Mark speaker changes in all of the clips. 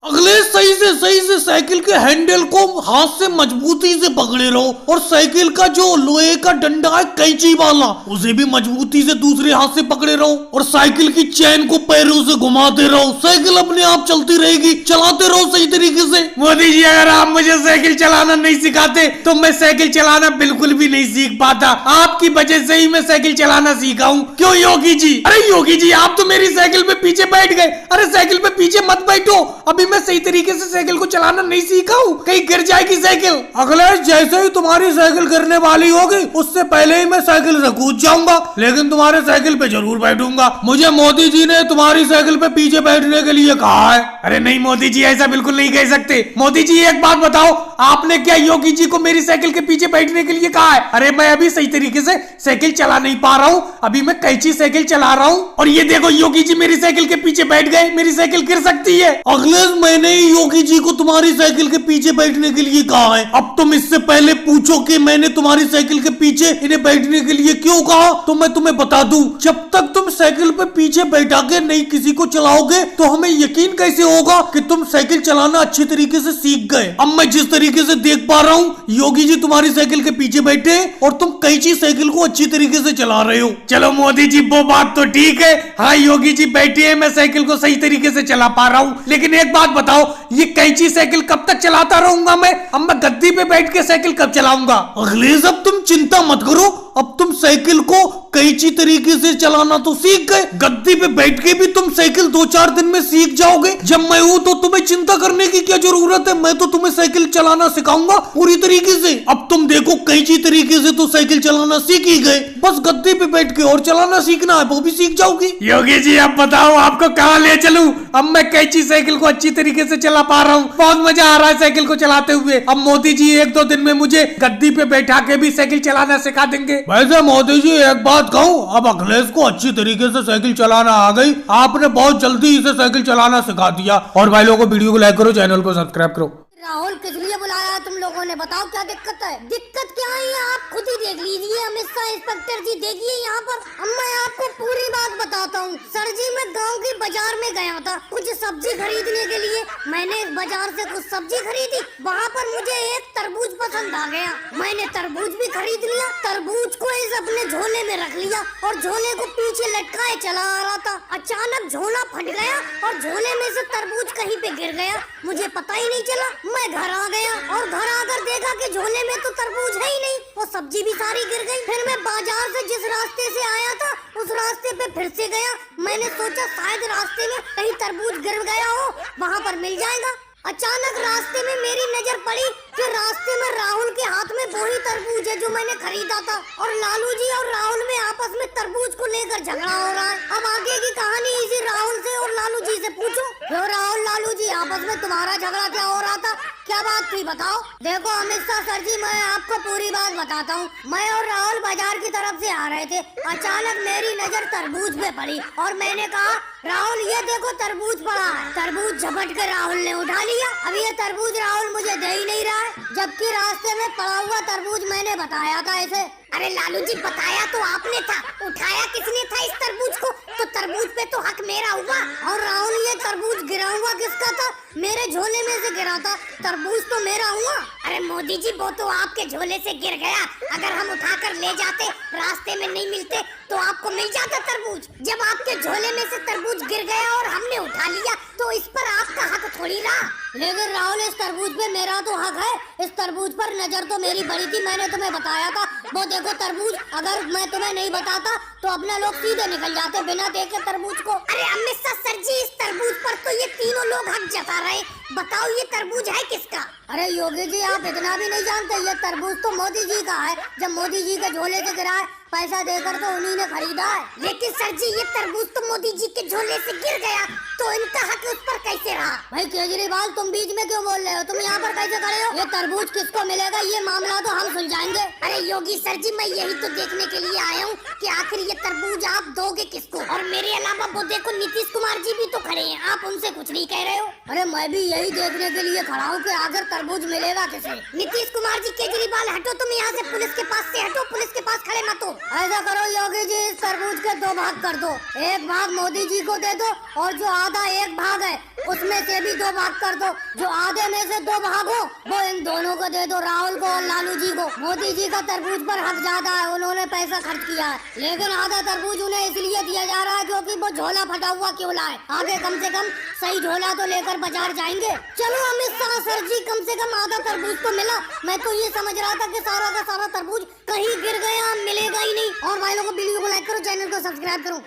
Speaker 1: अगले सही से साइकिल के हैंडल को हाथ से मजबूती से पकड़े रहो और साइकिल का जो लोहे का डंडा है कैंची वाला उसे भी मजबूती से दूसरे हाथ से पकड़े रहो और साइकिल की चैन को पैरों से घुमाते रहो। साइकिल अपने आप चलती रहेगी, चलाते रहो सही तरीके से।
Speaker 2: मोदी जी अगर आप मुझे साइकिल चलाना नहीं सिखाते तो मैं साइकिल चलाना बिल्कुल भी नहीं सीख पाता। आपकी वजह से ही मैं साइकिल चलाना सीखा हूँ। क्यों योगी जी? अरे योगी जी आप तो मेरी साइकिल पे पीछे बैठ गए। अरे साइकिल पे पीछे मत बैठो, अभी मैं सही तरीके से साइकिल को चलाना नहीं सीखा हूँ, कहीं गिर जाएगी साइकिल।
Speaker 1: अखिलेश जैसे ही तुम्हारी साइकिल गिरने वाली होगी उससे पहले ही मैं साइकिल से कूद जाऊंगा, लेकिन तुम्हारे साइकिल पे जरूर बैठूंगा। मुझे मोदी जी ने तुम्हारी साइकिल पे पीछे बैठने के लिए कहा है।
Speaker 2: अरे नहीं मोदी जी ऐसा बिल्कुल नहीं कह सकते। मोदी जी एक बात बताओ, आपने क्या योगी जी को मेरी साइकिल के पीछे बैठने के लिए कहा है? अरे मैं अभी सही तरीके से साइकिल चला नहीं पा रहा हूँ, अभी मैं कैंची साइकिल चला रहा हूँ और ये देखो योगी जी मेरी साइकिल के पीछे बैठ गए, मेरी साइकिल गिर सकती है।
Speaker 1: अखिलेश मैंने ही योगी जी को तुम्हारी साइकिल के पीछे बैठने के लिए कहा है। अब तुम इससे पहले पूछो कि मैंने तुम्हारी साइकिल के पीछे इन्हें बैठने के लिए क्यों कहा, तो मैं तुम्हें बता दूं। जब तक तुम साइकिल पे पीछे बैठा के नहीं किसी को चलाओगे तो हमें यकीन कैसे होगा कि तुम साइकिल चलाना अच्छी तरीके से सीख गए। अब मैं जिस तरीके से देख पा रहा हूँ योगी जी तुम्हारी साइकिल के पीछे बैठे और तुम कैंची साइकिल को अच्छी तरीके से चला रहे हो।
Speaker 2: चलो मोदी जी वो बात तो ठीक है, हाँ योगी जी बैठिए है, मैं साइकिल को सही तरीके से चला पा रहा हूँ। लेकिन एक बात बताओ, ये कैंची साइकिल कब तक चलाता रहूंगा मैं? अब मैं गद्दी पे बैठ के साइकिल कब चलाऊंगा?
Speaker 1: अखिलेश अब तुम चिंता मत करो, अब तुम साइकिल को कैंची तरीके से चलाना तो सीख गए, गद्दी पे बैठ के भी तुम साइकिल 2-4 दिन में सीख जाओगे। जब मैं हूँ तो तुम्हें चिंता करने की क्या जरूरत है, मैं तो तुम्हें साइकिल चलाना सिखाऊंगा पूरी तरीके से। अब तुम देखो कैंची तरीके से तो साइकिल चलाना सीख ही गए, बस गद्दी पे बैठ के और चलाना सीखना है, वो भी सीख जाओगी।
Speaker 2: योगी जी अब बताओ आपको कहाँ ले चलूं? अब मैं कैंची साइकिल को अच्छी तरीके से चला पा रहा हूँ, बहुत मजा आ रहा है साइकिल को चलाते हुए। अब मोदी जी 1-2 दिन में मुझे गद्दी पे बैठा के भी साइकिल चलाना सिखा देंगे।
Speaker 1: वैसे मोदी जी एक बात कहूँ, अब अखिलेश को अच्छी तरीके से साइकिल चलाना आ गई, आपने बहुत जल्दी इसे साइकिल चलाना सिखा दिया। और भाई लोगों को वीडियो को लाइक करो, चैनल को सब्सक्राइब करो।
Speaker 3: राहुल किस लिए बुलाया है तुम लोगों ने? बताओ क्या दिक्कत है? दिक्कत क्या है ये आप खुद ही देख लीजिए। अमित शाह इंस्पेक्टर जी देखिए यहाँ पर। अब मैं आपको पूरी बात बताता हूँ। सर जी मैं गांव की बाजार में गया था कुछ सब्जी खरीदने के लिए। मैंने बाजार से कुछ सब्जी खरीदी, वहाँ पर मुझे एक तरबूज पसंद आ गया। मैंने तरबूज भी खरीद लिया, तरबूज को इस अपने झोले में रख लिया और झोले को पीछे लटकाए चला आ रहा था। अचानक झोला फट गया और झोले में से तरबूज कहीं पे गिर गया, मुझे पता ही नहीं चला। मैं घर आ गया और घर आकर देखा कि झोले में तो तरबूज है ही नहीं, वो सब्जी भी सारी गिर गई। फिर मैं बाजार से जिस रास्ते से आया था उस रास्ते पे फिर से गया। मैंने सोचा शायद रास्ते में कहीं तरबूज गिर गया हो, वहाँ पर मिल जाएगा। अचानक रास्ते में मेरी नजर पड़ी कि रास्ते में राहुल के हाथ में वही तरबूज है जो मैंने खरीदा था और लालू जी और राहुल में आपस में तरबूज को लेकर झगड़ा हो रहा है। अब आगे की कहानी इसी राहुल से और लालू जी से पूछो। क्यों राहुल लालू जी आपस में तुम्हारा झगड़ा क्या हो रहा था, क्या बात थी बताओ? देखो अमित शाह सर जी मैं आपको पूरी बात बताता हूँ। मैं और राहुल बाजार की तरफ से आ रहे थे, अचानक मेरी नजर तरबूज पे पड़ी और मैंने कहा राहुल ये देखो तरबूज पड़ा है। तरबूज झपट कर राहुल ने उठा लिया। अब ये तरबूज राहुल मुझे दे ही नहीं रहा है, जबकि रास्ते में पड़ा हुआ तरबूज मैंने बताया था इसे। अरे लालू जी बताया तो आपने था, उठाया किसने था इस तरबूज को? तो तरबूज पे तो हक मेरा हुआ। और राहुल ये तरबूज गिरा हुआ किसका था? मेरे झोले में से गिरा था, तरबूज तो मेरा हुआ। अरे मोदी जी वो तो आपके झोले से गिर गया, अगर हम उठाकर ले जाते रास्ते में नहीं मिलते तो आपको मिल जाता तरबूज। जब आपके झोले में से तरबूज गिर गया और हमने उठा लिया तो इस पर आपका हक थोड़ी रहा। लेकिन राहुल इस तरबूज पे मेरा तो हक है, इस तरबूज पर नजर तो मेरी बड़ी थी, मैंने तुम्हें बताया था। वो देखो तरबूज, अगर मैं तुम्हें नहीं बताता तो अपने लोग सीधे निकल जाते बिना देखे तरबूज को। अरे अमित शाह सर जी इस तरबूज पर तो ये तीनों लोग हक जता रहे, बताओ ये तरबूज है किसका? अरे योगी जी आप इतना भी नहीं जानते, ये तरबूज तो मोदी जी का है। जब मोदी जी के झोले से गिरा है पैसा देकर तो उन्हीं ने खरीदा है। लेकिन सर जी ये तरबूज तो मोदी जी के झोले से गिर गया, तो इनका हक उस पर कैसे रहा? भाई केजरीवाल तुम बीच में क्यों बोल रहे हो? तुम यहाँ पर कैसे खड़े हो? ये तरबूज किसको मिलेगा ये मामला तो हम सुलझाएंगे। अरे योगी सर जी मैं यही तो देखने के लिए आया हूँ कि आखिर ये तरबूज आप दोगे किसको? और मेरे अलावा वो देखो नीतीश कुमार जी भी तो खड़े हैं, आप उनसे कुछ नहीं कह रहे हो? अरे मैं भी यही देखने के लिए खड़ा हूँ कि आखिर तरबूज मिलेगा किसे। नीतीश कुमार जी, केजरीवाल हटो, तुम यहाँ से पुलिस के पास से हटो, पुलिस के पास खड़े मत हो। ऐसा करो योगी जी, इस तरबूज के 2 भाग कर दो, एक भाग मोदी जी को दे दो और जो आधा 1 भाग है उसमें से भी 2 भाग कर दो। जो आधे में से 2 भाग हो वो इन दोनों को दे दो, राहुल को और लालू जी को। मोदी जी का तरबूज पर हक ज्यादा है, उन्होंने पैसा खर्च किया है, लेकिन आधा तरबूज उन्हें इसलिए दिया जा रहा है क्योंकि वो झोला फटा हुआ क्यों लाए। आगे कम से कम सही झोला तो लेकर बाजार जाएंगे। चलो अमित शाह सर जी, कम से कम आधा तरबूज तो मिला। मैं तो ये समझ रहा था कि सारा का सारा तरबूज कहीं गिर गया, मिलेगा ही नहीं। और भाई लोगों, वीडियो को लाइक करो, चैनल को सब्सक्राइब करो।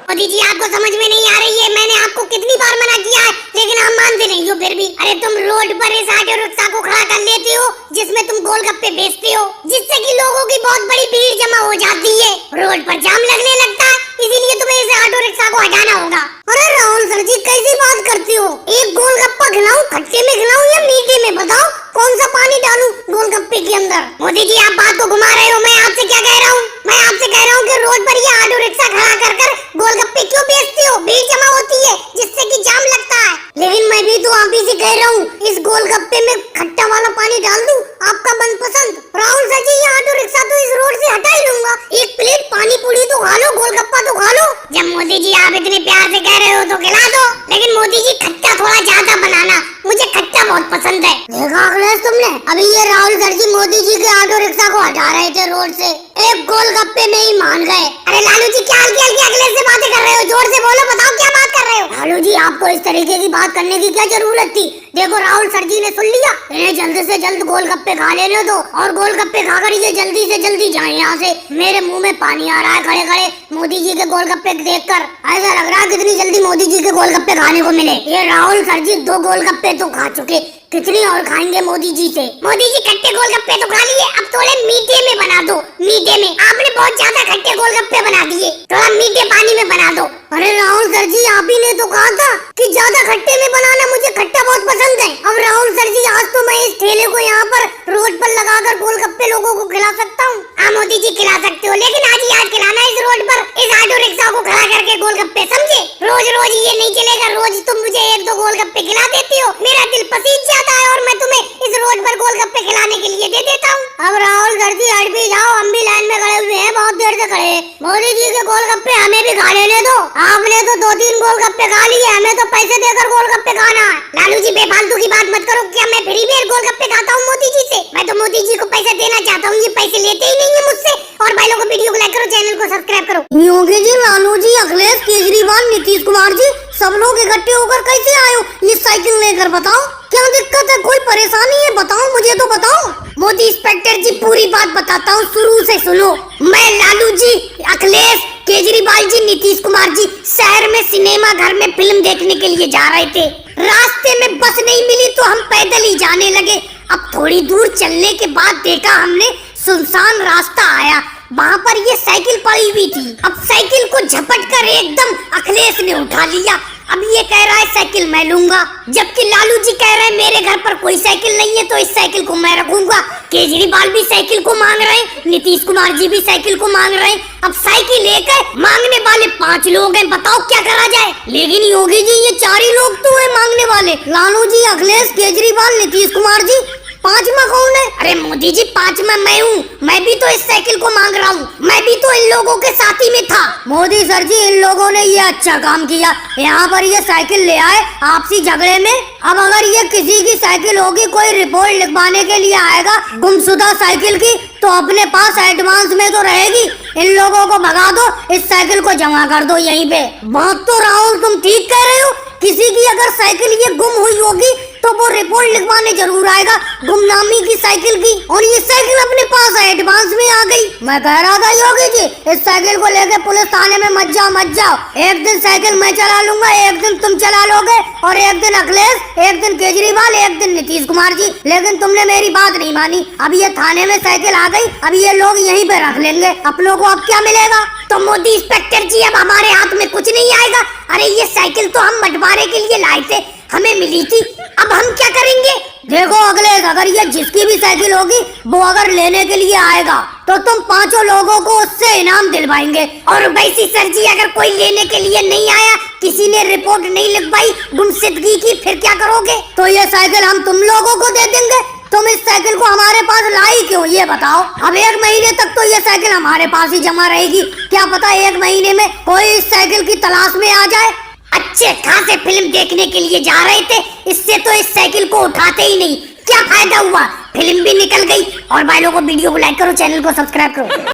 Speaker 4: मोदी जी, आपको समझ में नहीं आ रही है, मैंने आपको कितनी बार मना किया है, लेकिन आप मानते नहीं हो फिर भी। अरे तुम रोड पर इस ऑटो रिक्शा को खड़ा कर लेते हो जिसमें तुम गोलगप्पे बेचते हो, जिससे कि लोगों की बहुत बड़ी भीड़ जमा हो जाती है, रोड पर जाम लगने लगता है, इसीलिए तुम्हें इस ऑटो रिक्शा को हटाना होगा। अरे राहुल सर जी, कैसी बात करते हो? एक गोलगप्पा खिलाऊं, खट्टे में खिलाऊं या मीठे में? बताओ कौन सा पानी डालूं गोलगप्पे के अंदर? मोदी जी, आप बात को घुमा रहे हो। मैं आपसे क्या कह रहा हूँ? मैं आपसे कह रहा हूँ कि रोड पर ये ऑटो रिक्शा खड़ा कर गोलगप्पे क्यों बेचते हो? भीड़ जमा होती है जिससे कि जाम लगता है। लेकिन मैं भी तो आप ही से कह रहा हूँ, इस गोलगप्पे में खट्टा वाला पानी डाल दूं, आपका मनपसंद। राहुल सर जी, ये ऑटो रिक्शा तो इस रोड से हटा ही लूंगा। एक प्लेट पानी पूरी तो खा लो, गोलगप्पा तो खा लो। जब मोदी जी आप इतने प्यार से कह रहे हो तो खिला दो, लेकिन मोदी जी खट्टा थोड़ा ज्यादा बनाना, मुझे खट्टा बहुत पसंद है। देखा अखिलेश तुमने, अभी ये राहुल सर जी मोदी जी के ऑटो रिक्शा को हटा रहे थे रोड से, एक गोलगप्पे में ही मान गए। अरे लालू जी, क्या हल्की हल्की अखिलेश से बातें कर रहे हो? जोर से बोलो, बताओ क्या बात कर रहे हो? लालू जी, आपको इस तरीके की बात करने की क्या जरूरत थी? देखो राहुल सर जी ने सुन लिया, इन्हें जल्द से जल्द गोलगप्पे खा लेने दो, और गोलगप्पे खाकर ये जल्दी से जल्दी जाए यहाँ से। मेरे मुंह में पानी आ रहा है खड़े खड़े मोदी जी के गोलगप्पे देखकर। ऐसा लग रहा है कितनी जल्दी मोदी जी के गोलगप्पे खाने को मिले। ये राहुल सर जी 2 गोलगप्पे तो खा चुके, कितनी और खाएंगे मोदी जी से? मोदी जी खट्टे गोलगप्पे तो खा लिए, अब थोड़े मीठे में बना दो। मीठे में आपने बहुत ज्यादा खट्टे गोलगप्पे बना दिए, थोड़ा मीठे पानी में बना दो। अरे राहुल सर जी, आप ही ने तो कहा था कि ज्यादा खट्टे में बनाना, मुझे खट्टा बहुत पसंद है। अब राहुल सर जी, आज तो मैं इस ठेले को यहाँ पर रोड पर लगाकर गोलगप्पे लोगों को खिला सकता हूँ। हाँ मोदी जी, खिला सकते हो, लेकिन आज ही आज खिलाना इस रोड पर, इस ऑटो रिक्शा को खड़ा करके गोलगप्पे, समझे? रोज रोज ये नहीं चलेगा, रोज तुम मुझे 1-2 गोलगप्पे खिला देती हो, मेरा दिल पसीज जाता है और मैं तुम्हें इस रोड पर गोलगप्पे खिलाने के लिए दे देता हूँ। अब राहुल सर जी हट भी जाओ, हम भी लाइन में खड़े हुए हैं, बहुत देर से खड़े हैं। मोदी जी के गोलगप्पे हमें भी खा लेने दो। आपने तो 2-3 गोलगप्पे खा लिए, हमें तो पैसे देकर गोलगप्पे खाना है। लालू जी, बेफालतू की बात मत करो, क्या मैं फ्री में गोलगप्पे खाता हूँ मोदी जी से? मैं तो मोदी जी को पैसे देना चाहता हूँ, ये पैसे लेते ही नहीं है मुझसे। और भाई लोगों, वीडियो को लाइक करो, चैनल को सब्सक्राइब करो।
Speaker 3: योगी जी, लालू जी, अखिलेश, केजरीवाल, नीतीश कुमार जी, सब लोग इकट्ठे होकर कैसे आए हो ये साइकिल लेकर? बताओ क्या दिक्कत है, कोई परेशानी है? बताओ, मुझे तो बताओ। मोदी इंस्पेक्टर जी, पूरी बात बताता हूँ, शुरू से सुनो। मैं, लालू जी, अखिलेश, केजरीवाल जी, नीतीश कुमार जी शहर में सिनेमा घर में फिल्म देखने के लिए जा रहे थे। रास्ते में बस नहीं मिली तो हम पैदल ही जाने लगे। अब थोड़ी दूर चलने के बाद देखा हमने सुनसान रास्ता आया, वहाँ पर ये साइकिल पड़ी हुई थी। अब साइकिल को झपट कर एकदम अखिलेश ने उठा लिया। अब ये कह रहा है साइकिल मैं लूंगा, जबकि लालू जी कह रहे हैं मेरे घर पर कोई साइकिल नहीं है तो इस साइकिल को मैं रखूंगा। केजरीवाल भी साइकिल को मांग रहे हैं, नीतीश कुमार जी भी साइकिल को मांग रहे हैं। अब साइकिल लेकर मांगने वाले 5 लोग हैं, बताओ क्या करा जाए? लेकिन योगी जी, ये 4 ही लोग तो है मांगने वाले, लालू जी, अखिलेश, केजरीवाल, नीतीश कुमार जी। 5वां कौन है? अरे मोदी जी, 5वां मैं हूँ, मैं भी तो इस साइकिल को मांग रहा हूँ, मैं भी तो इन लोगों के साथी में था। मोदी सर जी, इन लोगों ने ये अच्छा काम किया, यहाँ पर ये साइकिल ले आए आपसी झगड़े में। अब अगर ये किसी की साइकिल होगी, कोई रिपोर्ट लिखवाने के लिए आएगा गुमशुदा साइकिल की, तो अपने पास एडवांस में तो रहेगी। इन लोगों को भगा दो, इस साइकिल को जमा कर दो यहीं पे। बात तो राहुल तुम ठीक कह रहे हो, किसी की अगर साइकिल ये गुम हुई होगी तो वो रिपोर्ट लिखवाने जरूर आएगा गुमनामी की साइकिल की, और ये साइकिल अपने पास एडवांस में आ गई। मैं कह रहा था योगी जी, इस साइकिल को लेके पुलिस थाने में मत जाओ। एक दिन साइकिल मैं चला लूंगा, एक दिन तुम चला लोगे, और एक दिन अखिलेश, एक दिन केजरीवाल, एक दिन नीतीश कुमार जी। लेकिन तुमने मेरी बात नहीं मानी। अब ये थाने में साइकिल आ गई, अब ये लोग यहीं पे रख लेंगे, अपनों को अब क्या मिलेगा? तो मोदी इंस्पेक्टर जी, अब हमारे हाथ में कुछ नहीं आएगा। अरे ये साइकिल तो हम बंटवारे के लिए लाए थे, हमें मिली थी, अब हम क्या करेंगे? देखो अखिलेश, अगर ये जिसकी भी साइकिल होगी वो अगर लेने के लिए आएगा तो तुम 5 लोगों को उससे इनाम दिलवाएंगे।
Speaker 4: और वैसे सर जी अगर कोई लेने के लिए नहीं आया, किसी ने रिपोर्ट नहीं लिखवाई गुमशुदगी की, फिर क्या करोगे?
Speaker 3: तो ये साइकिल हम तुम लोगों को दे देंगे। तुम इस साइकिल को हमारे पास लाई क्यों, ये बताओ। अब 1 महीने तक तो ये साइकिल हमारे पास ही जमा रहेगी। क्या पता 1 महीने में कोई इस साइकिल की तलाश में आ जाए।
Speaker 4: अच्छे खासे फिल्म देखने के लिए जा रहे थे, इससे तो इस साइकिल को उठाते ही नहीं। क्या फायदा हुआ, फिल्म भी निकल गई। और भाई लोगों को वीडियो को लाइक करो, चैनल को सब्सक्राइब करो।